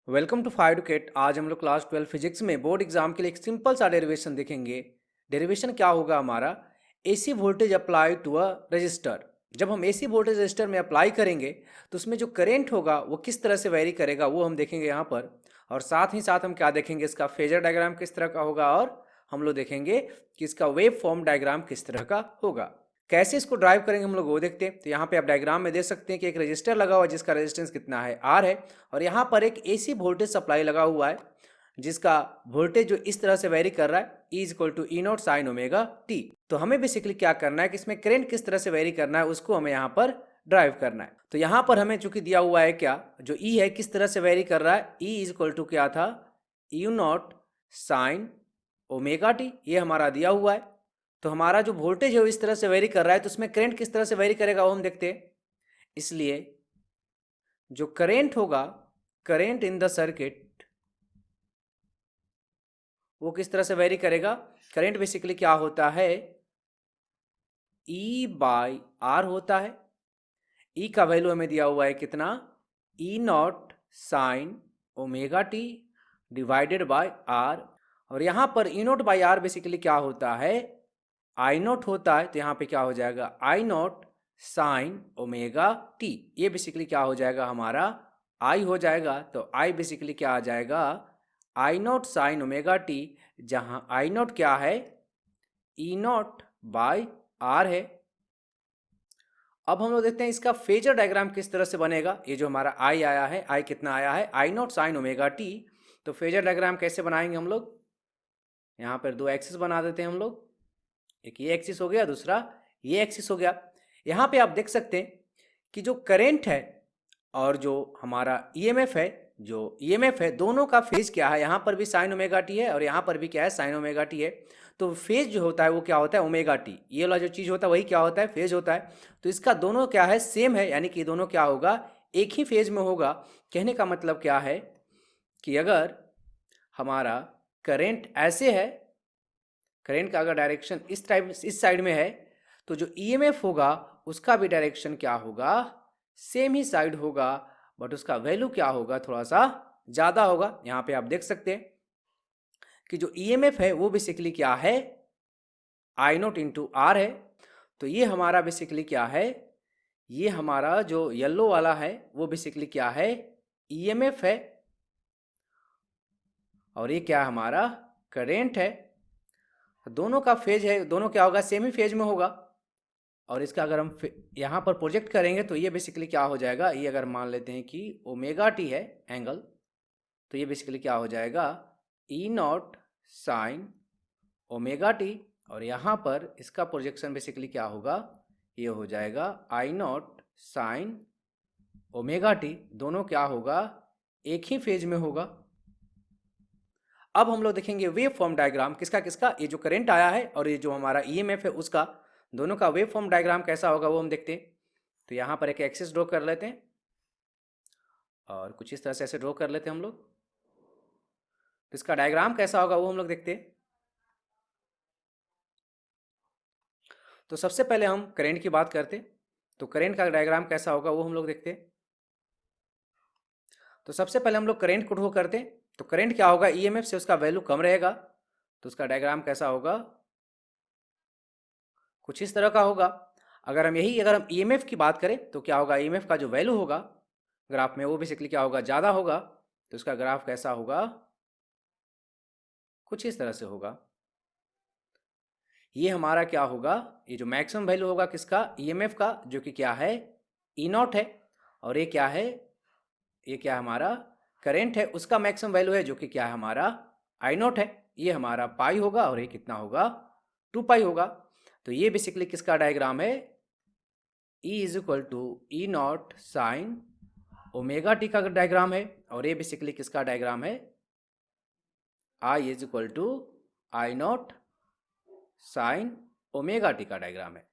Welcome to five educate. आज हम लोग क्लास 12 फिजिक्स में बोर्ड एग्जाम के लिए एक सिंपल सा डेरिवेशन देखेंगे। डेरिवेशन क्या होगा हमारा, AC voltage apply to a resistor. जब हम एसी वोल्टेज रजिस्टर में अप्लाई करेंगे तो उसमें जो करंट होगा वो किस तरह से वेरी करेगा वो हम देखेंगे यहाँ पर। और साथ ही साथ हम क्या देखेंगे, इसका फेजर डायग्राम किस तरह का होगा, और हम लोग देखेंगे कि इसका वेव फॉर्म डायग्राम किस तरह का होगा। कैसे इसको ड्राइव करेंगे हम लोग वो देखते हैं। तो यहाँ पे आप डायग्राम में देख सकते हैं कि एक रजिस्टर लगा हुआ है जिसका रेजिस्टेंस कितना है, आर है। और यहाँ पर एक एसी वोल्टेज सप्लाई लगा हुआ है जिसका वोल्टेज जो इस तरह से वेरी कर रहा है, E is equal to E naught sine omega T. तो हमें बेसिकली क्या करना है कि इसमें करंट किस तरह से वेरी करना है उसको हमें यहाँ पर ड्राइव करना है। तो यहाँ पर हमें चूंकि दिया हुआ है क्या, जो ई है किस तरह से वेरी कर रहा है, ई इज इक्वल टू क्या था, you not sine omega T, ये हमारा दिया हुआ है। तो हमारा जो वोल्टेज है वो इस तरह से वेरी कर रहा है, तो उसमें करंट किस तरह से वेरी करेगा वो हम देखते हैं। इसलिए जो करंट होगा, करंट इन द सर्किट, वो किस तरह से वेरी करेगा। करंट बेसिकली क्या होता है, ई बाई आर होता है। ई का वैल्यू हमें दिया हुआ है कितना, E naught sine omega t divided by r. और यहाँ पर E naught by r basically क्या होता है, आई नॉट होता है। तो यहाँ पे क्या हो जाएगा, आई नॉट साइन ओमेगा टी। ये बेसिकली क्या हो जाएगा हमारा, आई हो जाएगा। तो आई बेसिकली क्या आ जाएगा, आई नॉट साइन ओमेगा टी, जहाँ आई नॉट क्या है, ई नॉट बाई आर है। अब हम लोग देखते हैं इसका फेजर डायग्राम किस तरह से बनेगा। ये जो हमारा आई आया है, आई कितना आया है, आई नॉट साइन ओमेगा टी। तो फेजर डायग्राम कैसे बनाएंगे हम लोग, यहाँ पर दो एक्सिस बना देते हैं हम लोग। एक ये एक्सिस हो गया, दूसरा ये एक्सिस हो गया। यहाँ पे आप देख सकते हैं कि जो करंट है और जो हमारा ईएमएफ है, जो ईएमएफ है दोनों का फेज क्या है, यहाँ पर भी साइन ओमेगा टी है और यहाँ पर भी क्या है, साइन ओमेगा टी है। तो फेज जो होता है वो क्या होता है, ओमेगा टी। ये वाला जो चीज़ होता है वही क्या होता है, फेज होता है। तो इसका दोनों क्या है, सेम है, यानी कि दोनों क्या होगा, एक ही फेज में होगा। कहने का मतलब क्या है कि अगर हमारा करंट ऐसे है, करंट का अगर डायरेक्शन इस टाइप इस साइड में है, तो जो ईएमएफ होगा उसका भी डायरेक्शन क्या होगा, सेम ही साइड होगा, बट उसका वैल्यू क्या होगा, थोड़ा सा ज़्यादा होगा। यहाँ पे आप देख सकते हैं कि जो ईएमएफ है वो बेसिकली क्या है, आई नोट इंटू आर है। तो ये हमारा बेसिकली क्या है, ये हमारा जो येलो वाला है वो बेसिकली क्या है, ईएमएफ है। और ये क्या हमारा करेंट है। दोनों का फेज है, दोनों क्या होगा, सेमी फेज में होगा। और इसका अगर हम यहाँ पर प्रोजेक्ट करेंगे तो ये बेसिकली क्या हो जाएगा, ये अगर मान लेते हैं कि ओमेगा टी है एंगल, तो ये बेसिकली क्या हो जाएगा, ई नॉट साइन ओमेगा टी। और यहाँ पर इसका प्रोजेक्शन बेसिकली क्या होगा, ये हो जाएगा आई नॉट साइन ओमेगा टी। दोनों क्या होगा, एक ही फेज में होगा। अब हम लोग देखेंगे वेव फॉर्म डायग्राम किसका किसका, ये जो करंट आया है और ये जो हमारा ईएमएफ है उसका, दोनों का वेव फॉर्म डायग्राम कैसा होगा वो हम देखते हैं। तो यहाँ पर एक एक्सिस ड्रॉ कर लेते हैं और कुछ इस तरह से ऐसे ड्रॉ कर लेते हैं हम लोग। तो इसका डायग्राम कैसा होगा वो हम लोग देखते हैं। तो सबसे पहले हम करंट की बात करते हैं, तो करंट का डायग्राम कैसा होगा वो हम लोग देखते हैं। तो सबसे पहले हम लोग करंट को ड्रॉ करते हैं। तो करंट क्या होगा, ईएमएफ से उसका वैल्यू कम रहेगा। तो उसका डायग्राम कैसा होगा, कुछ इस तरह का होगा। अगर हम ईएमएफ की बात करें तो क्या होगा, ईएमएफ का जो वैल्यू होगा ग्राफ में वो बेसिकली क्या होगा, ज़्यादा होगा। तो इसका ग्राफ कैसा होगा, कुछ इस तरह से होगा। ये हमारा क्या होगा, ये जो मैक्सिमम वैल्यू होगा किसका, ईएमएफ का, जो कि क्या है, ई नॉट है। और ये क्या है, ये क्या हमारा करंट है, उसका मैक्सिमम वैल्यू है जो कि क्या है हमारा आई नॉट है। ये हमारा पाई होगा और ये कितना होगा, 2 पाई होगा। तो ये बेसिकली किसका डायग्राम है, E is equal to E naught sine omega t का डायग्राम है। और ये बेसिकली किसका डायग्राम है, I is equal to I naught sine omega t का डायग्राम है।